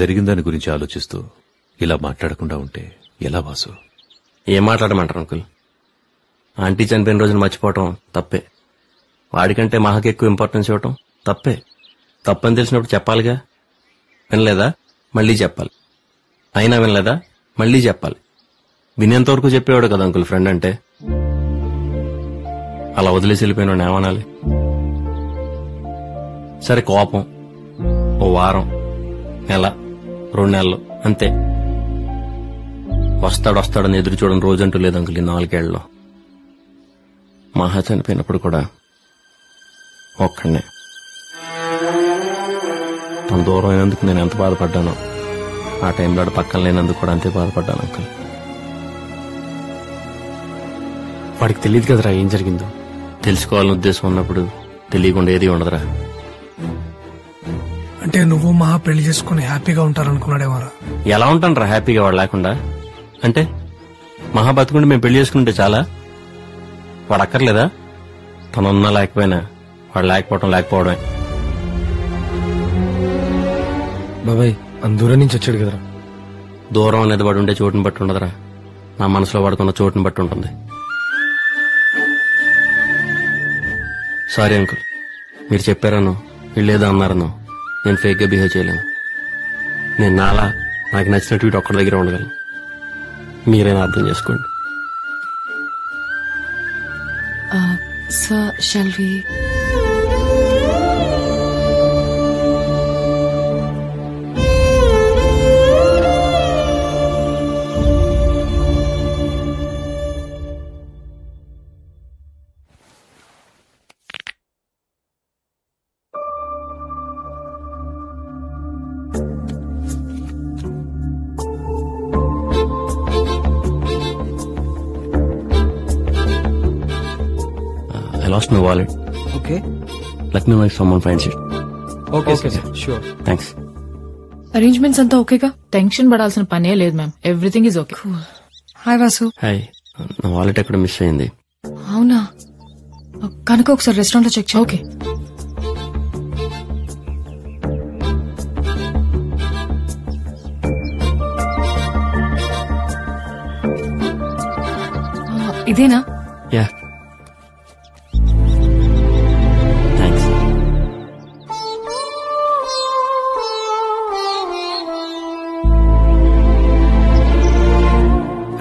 జరిగిన దాని గురించి ఆలోచిస్తూ ఇలా మాట్లాడకుండా ఉంటే ఎలా వాసు? ఏం మాట్లాడమంటారు అంకుల్? ఆంటీ చనిపోయిన రోజున మర్చిపోవటం తప్పే. వాడికంటే మహాకి ఎక్కువ ఇంపార్టెన్స్ ఇవ్వటం తప్పే. తప్పని తెలిసినప్పుడు చెప్పాలిగా. వినలేదా? మళ్లీ చెప్పాలి. అయినా వినలేదా? మళ్లీ చెప్పాలి. వినేంతవరకు చెప్పేవాడు కదా అంకుల్ ఫ్రెండ్ అంటే. అలా వదిలేసి వెళ్ళిపోయిన ఏమనాలి? సరే, కోపం ఓ వారం, నెల, 2 నెలలు అంతే. వస్తాడని ఎదురు చూడని రోజంటూ లేదు అంకుల్ ఈ 4 ఏళ్లలో. మహా చనిపోయినప్పుడు కూడా ఒక్కడనే. తన దూరం అయినందుకు నేను ఎంత బాధపడ్డానో ఆ టైంలో పక్కన లేనందుకు కూడా అంతే బాధపడ్డాను అంకుల్. వాడికి తెలియదు కదరా ఏం జరిగిందో. తెలుసుకోవాలని ఉద్దేశం ఉన్నప్పుడు తెలియకుండా ఏది ఉండదురా. అంటే నువ్వు మహా పెళ్లి చేసుకుని హ్యాపీగా ఉంటారనుకున్నాడేమోరా. ఎలా ఉంటాను హ్యాపీగా వాడు లేకుండా? అంటే మహా బతుకుంటే మేము పెళ్లి చేసుకుంటే చాలా? వాడు అక్కర్లేదా? తనున్నా లేకపోయినా వాడు లేకపోవడమే. బాబాయ్ దూరం నుంచి వచ్చాడు కదరా. దూరం అనేది వాడు ఉండే చోటుని బట్టి ఉండదురా, నా మనసులో వాడుకున్న చోటుని బట్టి ఉంటుంది. సారీ అంకుల్, మీరు చెప్పారనో వీళ్ళేదో అన్నారనో నేను ఫేక్ గా బిహేవ్ చేయలేను. నేను నాకు నచ్చినట్టు వీటి ఒక్కడి దగ్గర ఉండగలను. మీరైనా అర్థం చేసుకోండి. Sir, shall we? I lost my wallet. Okay. Let me know if someone finds it. Okay, sure. Thanks. Arrangements అంతా ఓకేగా? టెన్షన్ పడాల్సిన పనే లేదు ma'am. Everything is okay. Hi Vasu. Hi. నా వాలెట్ ఎక్కడ మిస్ అయింది. అవునా? కనుక ఒకసారి రెస్టారెంట్ లో చెక్ చేయి. ఓకే. ఇదేనా? యా. థ్యాంక్స్.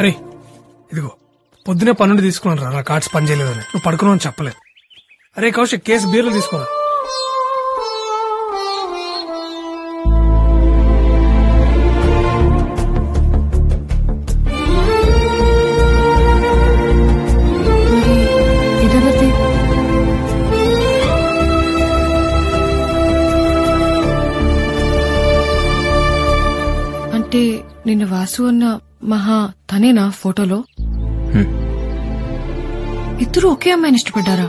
అరే ఇదిగో పొద్దునే 12 తీసుకున్నాను రా. నా కార్డ్స్ పనిచేయలేదని నువ్వు పడుకున్నావు అని చెప్పలేదు. అరే కౌశిక్, కేసు బీర్లు తీసుకోరా. అంటే నిన్న వాసు అన్న మహా తనేనా ఫోటోలో? ఇద్దరు ఒకే అమ్మాయిని ఇష్టపడ్డారా?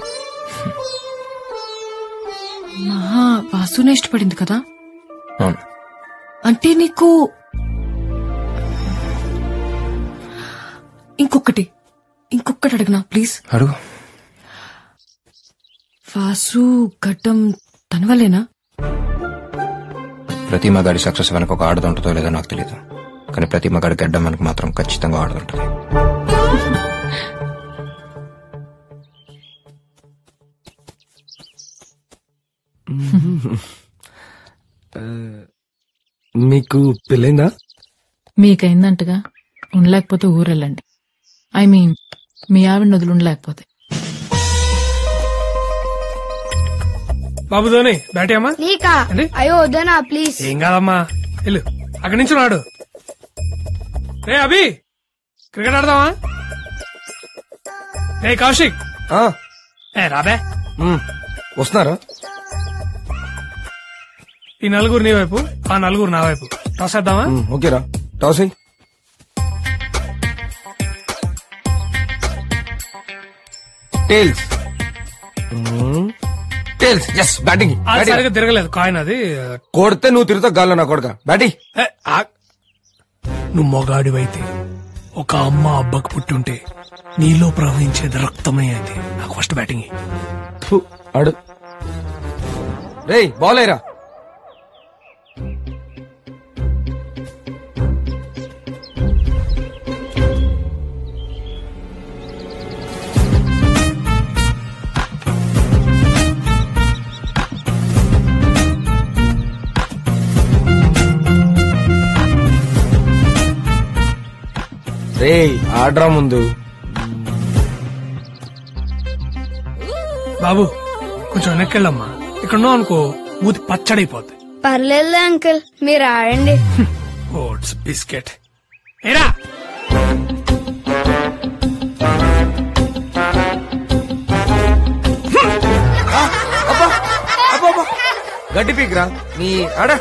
మహా వాసునే ఇష్టపడింది కదా? అంటే నీకు ఇంకొకటి అడగనా ప్లీజ్? అడుగు. వాసు గడ్డం తన వల్లేనా? ప్రతి మగాడి సక్సెస్ వెనక ఒక ఆడది ఉంటుందో లేదో నాకు తెలియదు, కానీ ప్రతి మగాడి గడ్డం వెనక మాత్రం ఖచ్చితంగా ఆడదుంటుంది. మీకు పెళ్ళైందా? మీకైందంటగా. ఉండలేకపోతే ఊరెళ్ళండి. ఐ మీన్ మీ ఆవిడ వదిలి ఉండలేకపోతే. బాబు ధోని బ్యాటీ అమ్మా. అయ్యో వద్దనా ప్లీజ్. ఏం కాదమ్మా, వెళ్ళు. అక్కడి నుంచి రాడు. రే అభి, క్రికెట్ ఆడదామా? రే కౌశిక్, రాబే. వస్తున్నారా? ఈ 4 నీ వైపు, ఆ 4 నా వైపు. టాస్ వేద్దామా? ఓకేరా, టాస్ అయ్యి. టేల్స్. టేల్స్. Yes, batting. సరిగా తిరగలేదు కాయిన్. అది కొడితే నువ్వు తిరుగుతావు గాల్లో నా కొడక. బ్యాటింగ్. నువ్వు మొగాడివైతే ఒక అమ్మ అబ్బకు పుట్టుంటే నీలో ప్రవహించేది రక్తమే. అయితే నాకు ఫస్ట్ బ్యాటింగ్. ఆడు. రేయ్ బాల్ అయ్యరా. రే ఆడ్రా ముందు. బాబు కొంచెం వెనక్కి వెళ్ళమ్మా. ఇక్కడ ఉన్నావు అనుకో మూతి పచ్చడైపోద్ది. పర్లేదులే అంకుల్, మీరు ఆడండి. ఓట్స్ బిస్కెట్ ఏరా. గడ్డి పీకిరా నీ ఆడా.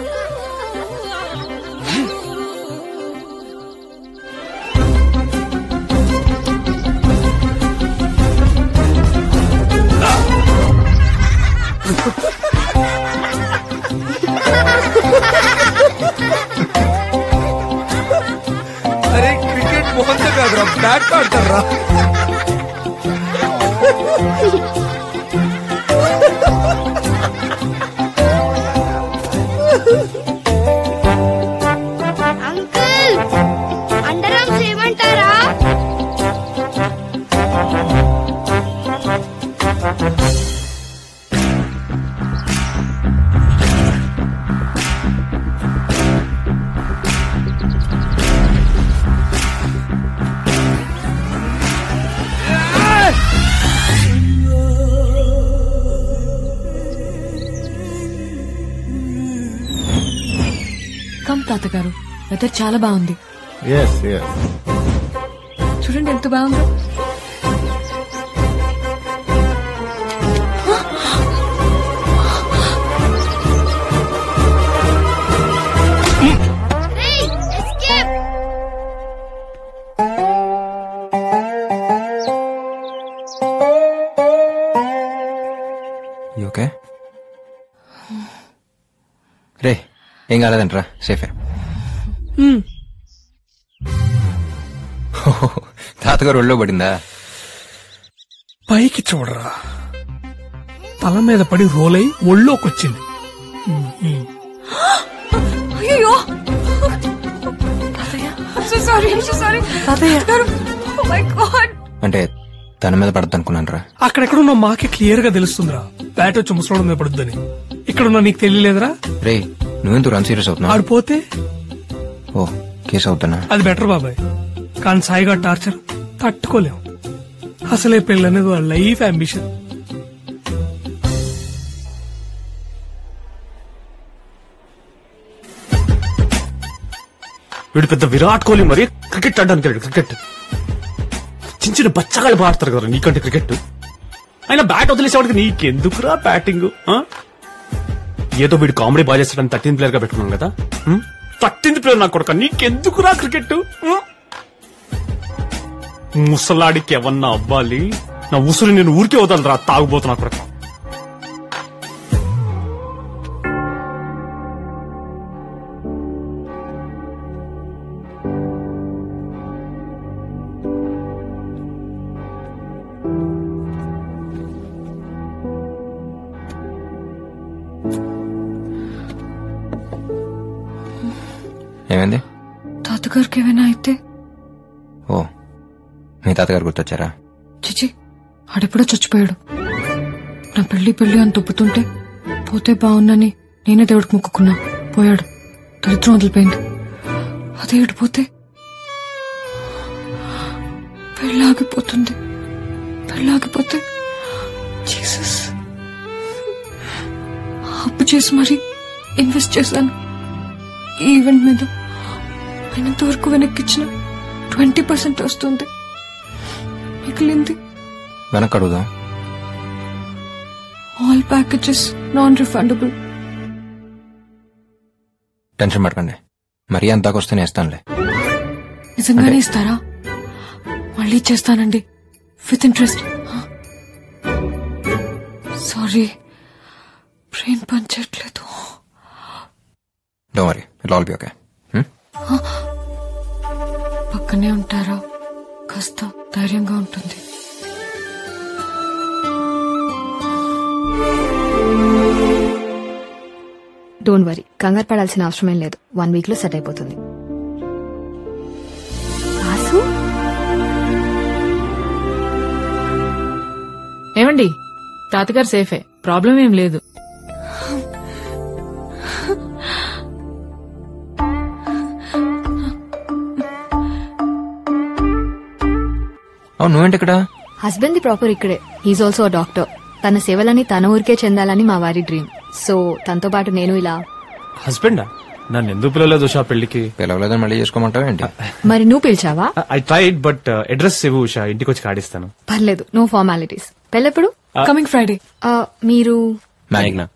అరే క్రికెట్ మొహంతో కాదురా, బ్యాట్ ఆడతారా. అంకుల్ అండర్ ఆర్మ్స్ చేయమంటారా? కమ్ తాతగారు, వెదర్ చాలా బాగుంది. చూడండి ఎంత బాగుందో. ఓకే రే, ఏం కాలేదంటరా, సేఫే. తాతగారు ఒళ్ళో పడిందా? పైకి చూడరా, తల మీద పడి రోలై ఒళ్ళోకొచ్చింది. అయ్యో అంటే తన మీద పడద్దు అనుకున్నాను రా. అక్కడెక్కడున్నా మాకే క్లియర్ గా తెలుస్తుందిరా, బ్యాట్ వచ్చి ముసలోడు మీద పడుద్దని. ఇక్కడున్నా నీకు తెలియలేదురా? రే నువ్వెందుకు రన్ సీరియస్ అవుతున్నావు? ఆడిపోతే ఓ కేసు అవుతున్నా. అది బెటర్ బాబాయ్, కానీ సాయిగా టార్చర్ తట్టుకోలేం. అసలే పెళ్ళనేది వాళ్ళ లైఫ్ అంబిషన్. వీడు పెద్ద విరాట్ కోహ్లీ మరి క్రికెట్ ఆడడానికి వెళ్ళాడు. క్రికెట్ చిన్న చిన్న బచ్చగాళ్ళు ఆడతారు కదా నీకంటే క్రికెట్. అయినా బ్యాట్ వదిలేసేవాడికి నీకెందుకురా బ్యాటింగ్? ఏదో వీడు కామెడీ బాగా చేస్తాడని 13th ప్లేయర్ గా పెట్టుకున్నాను కదా. 13th ప్లేయర్ నా కొడుక, నీకెందుకురా క్రికెట్? ముసలాడికి ఎవన్నా అవ్వాలి, నా ఉసురు నేను ఊరికే వదలరా తాగుబోతున్నా కొడుక. ఏమైంది? తాతగారికి ఏమైనా అయితే? ఓ మీ తాతగారు గుర్తొచ్చారా? చిచి, ఆడెప్పుడో చచ్చిపోయాడు. నా పెళ్లి అని తొప్పుతుంటే పోతే బాగుందని నేనే దేవుడికి మొక్కుకున్నా. పోయాడు, దరిద్రం వదిలిపోయింది. అదే ఇడిపోతే పెళ్ళాగిపోతుంది. పెళ్ళాగిపోతే జీసస్, అప్పు చేసి మరీ ఇన్వెస్ట్ చేశాను ఈ ఈవెంట్ మీద. అయినంతవరకు వెనక్కిచ్చిన 20% వస్తుంది, మిగిలింది వెనక్కి అడుగుదాం. All packages non refundable. Tension పడకండి, మరీ అంతాకొస్తే ఇస్తానులే. నిజంగానే ఇస్తారా? మళ్ళీ చేస్తానండి విత్ ఇంట్రెస్ట్. సారీ, బ్రెయిన్ పనిచేయట్లేదు. Don't worry, it all be okay. పక్కనే ఉంటారా? కాస్త ధైర్యంగా ఉంటుంది. డోంట్ వరీ, కంగారు పడాల్సిన అవసరమేం లేదు. 1 week లో సెట్ అయిపోతుంది. ఏమండి, తాతగారు సేఫే, ప్రాబ్లం ఏం లేదు. అవును నువ్వేంటి ఇక్కడ? హస్బెండ్ ది ప్రాపర్ ఇక్కడే. He's also doctor. తన సేవలని తన ఊరికే చెందాలని మా వారి డ్రీమ్. సో తనతో పాటు నేను ఇలా. హస్బెండా? నన్ను ఎందుకు పిలవలేదు ఉషా పెళ్లికి? పిలవలేదని మళ్ళీ చేసుకోమంటావా ఏంటి? మరి నువ్వు పిలిచావా? ఐ ట్రైడ్ బట్ అడ్రస్ ఇవ్వు ఉషా, ఇంటికి వచ్చి కాడిస్తాను. పర్లేదు, నో ఫార్మాలిటీస్. పెళ్ళెప్పుడు? Coming Friday. మీరు? మేఘ్నా.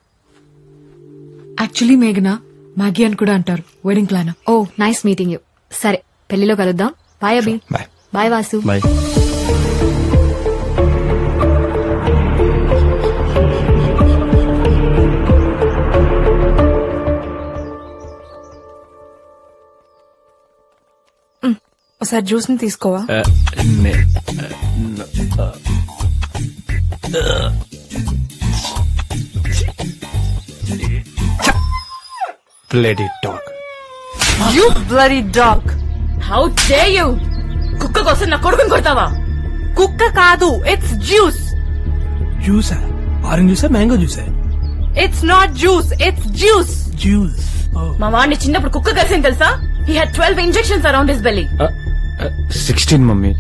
యాక్చువల్లీ మేఘనా మ్యాగీ అని కూడా అంటారు. Wedding plan. Oh nice meeting you. సరే పెళ్లిలో కలుద్దాం. Bye Abhi. Bye. Bye Vasu. Bye. ఒకసారి జ్యూస్ ని తీసుకోవా? Bloody dog. You bloody dog. How dare you? కుక్క కోసం నా కొడుకుని కొడతావా? కుక్క కాదు, it's juice. జ్యూసా? ఆరెంజ్ జ్యూసా మ్యాంగో జ్యూసా? It's not juice, it's juice. Juice. మా వాడిని చిన్నప్పుడు కుక్క కలిసింది తెలుసా? He had 12 injections around his belly. 16 mummy.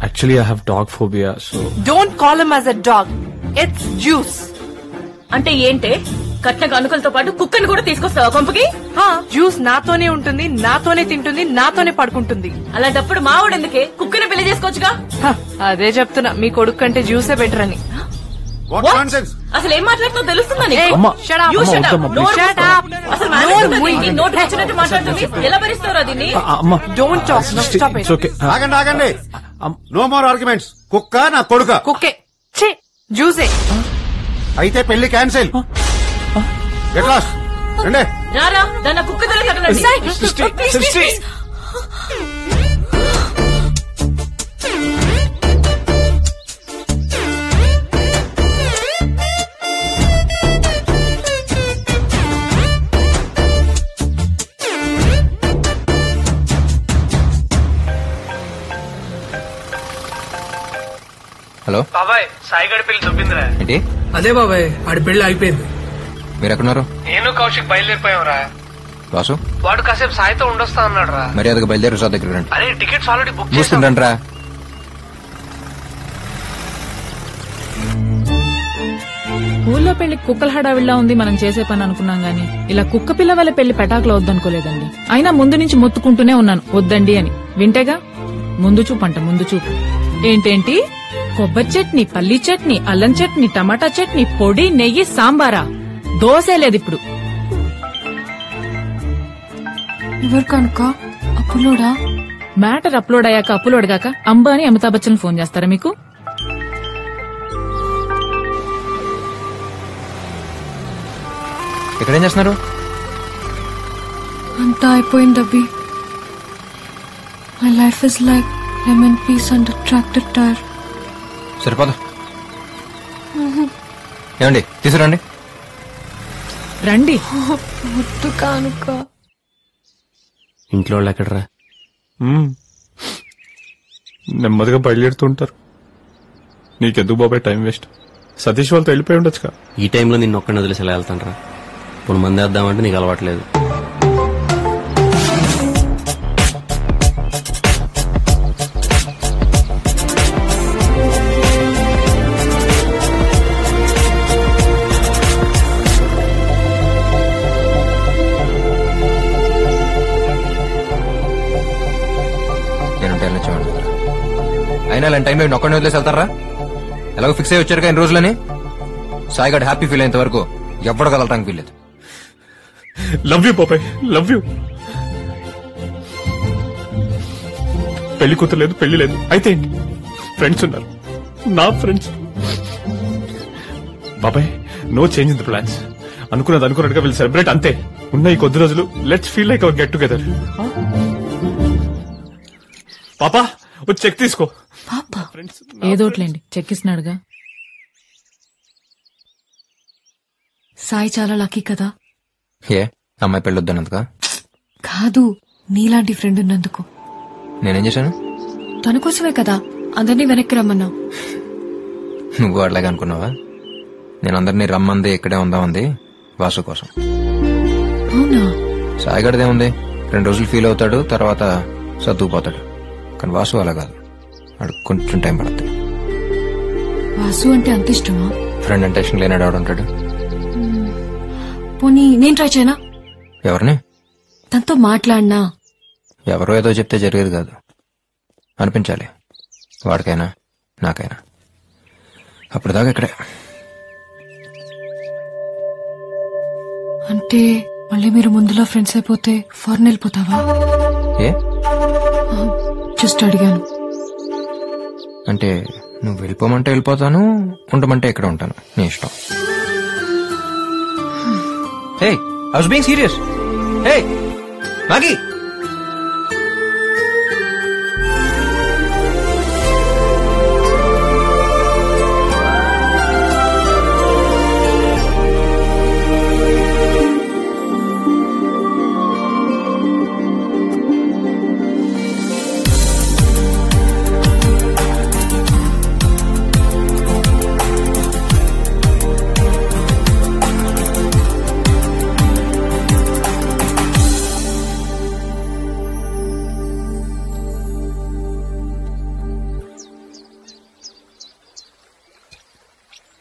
Actually I have dog phobia, so. Don't call him as a dog. It's juice. అంటే ఏంటే? కట్న కానుకలతో పాటు కుక్కని కూడా తీసుకొస్తావా కొంపకి? జ్యూస్ నాతోనే ఉంటుంది, నాతోనే తింటుంది, నాతోనే పడుకుంటుంది. అలాంటప్పుడు మావాడు ఎందుకే? కుక్కని పెళ్లి చేసుకోవచ్చుగా. అదే చెప్తున్నా, మీ కొడుకు కంటే జ్యూసే బెటర్ అని. అసలు ఏం మాట్లాడుతుందో తెలుస్తుందా నీకు? You shut up. Shut up. అసలు నోటు వచ్చినట్టు మాట్లాడుతుంది. ఎలా భరిస్తారో దీన్ని? Don't talk. No, stop it. ఆగండి. No more arguments. కుక్క నా కొడుక? కుక్కే. ఛీ, జ్యూసే. అయితే పెళ్లి క్యాన్సిల్. Get lost. రండి. రారా, దాన్ని కుక్క దగ్గర కట్టండి. హలో బాబాయ్, సాయిగడి పెళ్లి దొబ్బిందిరా. ఏంటి? అదే బాబాయ్, ఆడి పెళ్లి అయిపోయింది. మీరు ఎక్కడున్నారు? నేను కౌశిక్ బయలుదేరిపోయావురా. వాసు వాడు కాసేపు సాయితో ఉండొస్తా అన్నాడు రా. మర్యాదగా బయలుదేరి సార్ దగ్గర రండి. అరే టికెట్స్ ఆల్రెడీ బుక్ చూసుకుంటాను రా. ఊళ్ళో పెళ్లి కుక్కల హడావిడిలా ఉంది మనం చేసే పని అనుకున్నాం గానీ ఇలా కుక్క పిల్ల వల్ల పెళ్లి పెటాకులో వద్దనుకోలేదండి. అయినా ముందు నుంచి మొత్తుకుంటూనే ఉన్నాను వద్దండి అని. వింటేగా ముందు చూపు అంట, ముందు చూపు. ఏంటేంటి? కొబ్బరి చట్నీ, పల్లీ చట్నీ, అల్లం చట్నీ, టమాటా చట్నీ, పొడి, నెయ్యి, సాంబారా? దోసే లేదు ఇప్పుడు. ఎవరు కనుక అప్పులోడా? మ్యాటర్ అప్లోడ్ అయ్యాక అప్లోడ్ గాక అంబానీ అమితాబ్ బచ్చన్ ఫోన్ చేస్తారా మీకు? ఇక్కడేం చేస్తున్నారు? అంతా అయిపోయింది అబ్బి. My life is like lemon piece and tractor tyre. సరిపోదా? ఏమండి తీసుకురండి. రండి. వద్దు కానుక. ఇంట్లో వాళ్ళు ఎక్కడరా? నెమ్మదిగా బయలుదేరుతుంటారు. నీకెందుకు బాబాయ్ టైం వేస్ట్? సతీష్ వాళ్ళతో వెళ్ళిపోయి ఉండొచ్చుగా. ఈ టైంలో నిన్ను ఒక్కడిని వదిలేసి ఎలా వెళ్తానరా? ఇప్పుడు మంది వేద్దామంటే నీకు అలవాట్లేదు. అయినా ఇలాంటి టైంలో ఒక్కడిని వదిలేసి వెళ్తారా? ఎలాగో ఫిక్స్ అయ్యి వచ్చారు ఎన్ని రోజులని. సాయిగడ్ హ్యాపీ ఫీల్ అయినంత వరకు ఎవ్వడు కదలటానికి వీల్లేదు. లవ్ యూ బాబాయ్, లవ్ యూ. పెళ్లి కూతురు లేదు, పెళ్లి లేదు. అయితే ఏంటి? ఫ్రెండ్స్ ఉన్నారు, నా ఫ్రెండ్స్. బాబాయ్ no change in the plans. అనుకున్నది అనుకున్నట్టుగా వీళ్ళు సెలబ్రేట్ అంతే. ఉన్న ఈ కొద్ది రోజులు let's feel like our get together. పాపా వచ్చి చెక్ తీసుకో. పాపా ఏదోట్లేండి, చెక్కిస్తున్నాడుగా. సాయి చాలా లక్కీ కదా. ఏ అమ్మాయి పెళ్ళొద్దన్నందుక? కాదు, నీలాంటి ఫ్రెండ్ ఉన్నందుకు. నేనేం చేశాను? తన కోసమే కదా అందరినీ వెనక్కి రమ్మన్నావు. నువ్వు అట్లాగే అనుకున్నావా? నేను అందరినీ రమ్మంది ఇక్కడే ఉందామంది వాసు కోసం. అవునా? సాయిగడదే ఉంది, 2 రోజులు ఫీల్ అవుతాడు, తర్వాత సర్దుకుపోతాడు. కానీ వాసు అలా కాదు, వాడు కొంచెం టైం పడుతుంది. వాసు అంటే అంత ఇష్టమా? ఫ్రెండ్ అంటే ఇష్టం లేనాడు ఆడుంటాడు. పోనీ నేను ట్రై చేయనా? ఎవరిని? తనతో మాట్లాడినా. ఎవరో ఏదో చెప్తే జరిగేది కాదు, అనిపించాలి వాడికైనా నాకైనా. అప్పుడు దాకా ఇక్కడే. అంటే మళ్ళీ మీరు ముందులో ఫ్రెండ్స్ అయిపోతే ఫారెన్ వెళ్ళిపోతావా? ఏ జస్ట్ అడిగాను. అంటే నువ్వు వెళ్ళిపోమంటే వెళ్ళిపోతాను, ఉండమంటే ఇక్కడ ఉంటాను, నీ ఇష్టం. Hey I was being serious. Hey Maggie.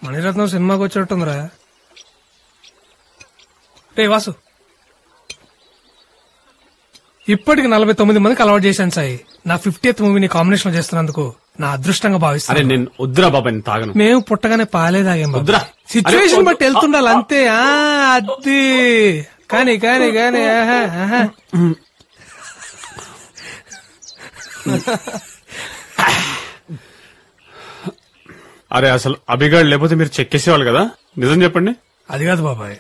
Mani Ratnam సినిమాకి వచ్చేట్టుందిరా. రే వాసు, ఇప్పటికి 49 మందికి అలవాటు చేశాను సాయి. నా 50th మూవీని కాంబినేషన్ చేస్తున్నందుకు నా అదృష్టంగా అరే భావిస్తాను. నేను వద్దురా బాబాయ్, నేను తాగను. మేము పుట్టగానే పాలే తాగాం బాబు. వద్దురా. సిచ్యువేషన్ అరే, బట్టి వెళ్తుండాలి అంతే. అది కానీ కానీ కానీ ఆహా, ఆహా. అరే అసలు అభిగాడు లేకపోతే మీరు చెక్కేసేవాళ్ళు కదా, నిజం చెప్పండి. అది కాదు బాబాయ్,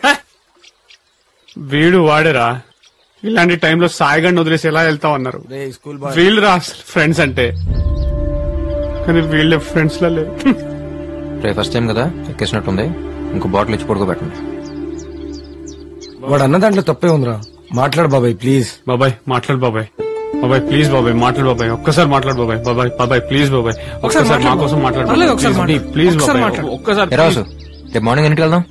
వీడు వాడేరా. ఇలాంటి టైంలో సాయిగాడిని వదిలేసి ఎలా వెళ్తా ఉన్నారు వీళ్ళు రా ఫ్రెండ్స్ అంటే. కానీ వీళ్ళే ఫ్రెండ్స్ లా లేరు. రే ఫస్ట్ టైం కదా ఎక్కేసినట్టుంది, ఇంకో బాటిల్ ఇచ్చి పడుకోబెట్టండి. వాడు అన్న దాంట్లో తప్పే ఉందిరా. మాట్లాడు బాబాయ్ ప్లీజ్. బాబాయ్ మాట్లాడు బాబాయ్. బాబాయ్ ప్లీజ్ బాబాయ్ మాట్లాడు బాబాయ్. ఒక్కసారి మాట్లాడు బాబాయ్. బాబాయ్ బాబాయ్ ప్లీజ్ బాబాయ్ ఒక్కసారి మా కోసం మాట్లాడు. ప్లీజ్ బాబాయ్ ఒక్కసారి. రాసు రేపు మార్నింగ్ ఎన్నింటికి వెళ్దాం?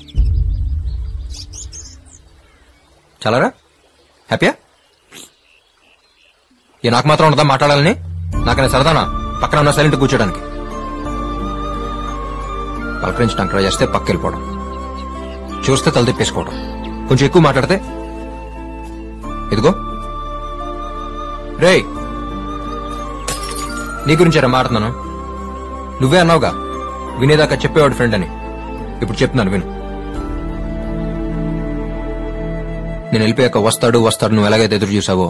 చాలారా? హ్యాపీయా? ఏ నాకు మాత్రం ఉండదా మాట్లాడాలని? నాకనే సరదానా పక్కన ఉన్న సైలెంట్ కూర్చోడానికి? పలకరించడానికి ట్రై చేస్తే పక్క వెళ్ళిపోవడం, చూస్తే తల తిప్పేసుకోవడం, కొంచెం ఎక్కువ మాట్లాడితే ఇదిగో రే నీ గురించారా మాట్లాడుతున్నాను. నువ్వే అన్నావుగా వినేదాకా చెప్పేవాడు ఫ్రెండ్ అని. ఇప్పుడు చెప్తున్నాను విను. నేను వెళ్ళిపోయాక వస్తాడు నువ్వు ఎలాగైతే ఎదురు చూసావో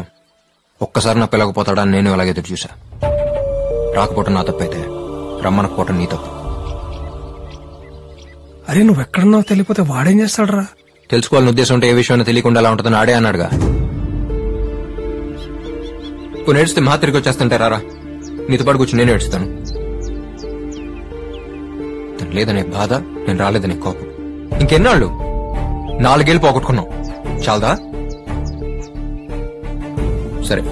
ఒక్కసారి నా పిల్లకపోతాడా అని నేను ఎలాగైతే ఎదురు చూసా. రాకపోవటం నా తప్పైతే రమ్మనకపోవటం నీ తప్పు. అరే నువ్వెక్కడున్నావు తెలియపోతే వాడేం చేస్తాడు రా? తెలుసుకోవాలని ఉద్దేశం ఉంటే ఏ విషయం తెలియకుండా ఎలా ఉంటుందని ఆడే అన్నాడుగా. ఇప్పుడు నేడిస్తే మహా తిరిగి వచ్చేస్తుంటే రారా, నీతో పాటు కూర్చొని నేను ఏడుస్తాను. తను లేదనే బాధ, నేను రాలేదనే కోపం. ఇంకెన్నాళ్ళు? 4 ఏళ్ళు పోగొట్టుకున్నాం, చాలదా? సరే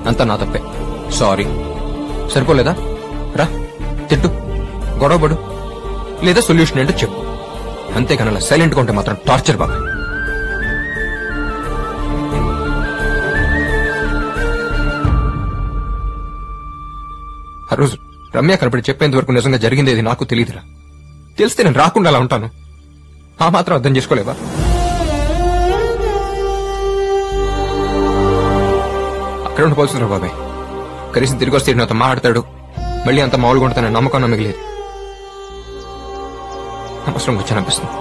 అంతా నా తప్పే, సారీ. సరిపోలేదా? రా తిట్టు, గొడవపడు, లేదా సొల్యూషన్ ఏంటో చెప్పు. అంతేకాని అలా సైలెంట్ గా ఉంటే మాత్రం టార్చర్ బాగా. ఆ రోజు రమ్య కనపడి చెప్పేంత వరకు నిజంగా జరిగిందేది నాకు తెలియదురా. తెలిస్తే నేను రాకుండా అలా ఉంటాను. ఆ మాత్రం అర్థం చేసుకోలేవా? అక్కడ ఉండిపోతుందిరా బాబాయ్. కనీసం తిరిగి వస్తే నాతో మాట్లాడతాడు, మళ్ళీ అంత మామూలుగా ఉంటానని నమ్మకం మిగిలేదు. అవసరం వచ్చాననిపిస్తుంది.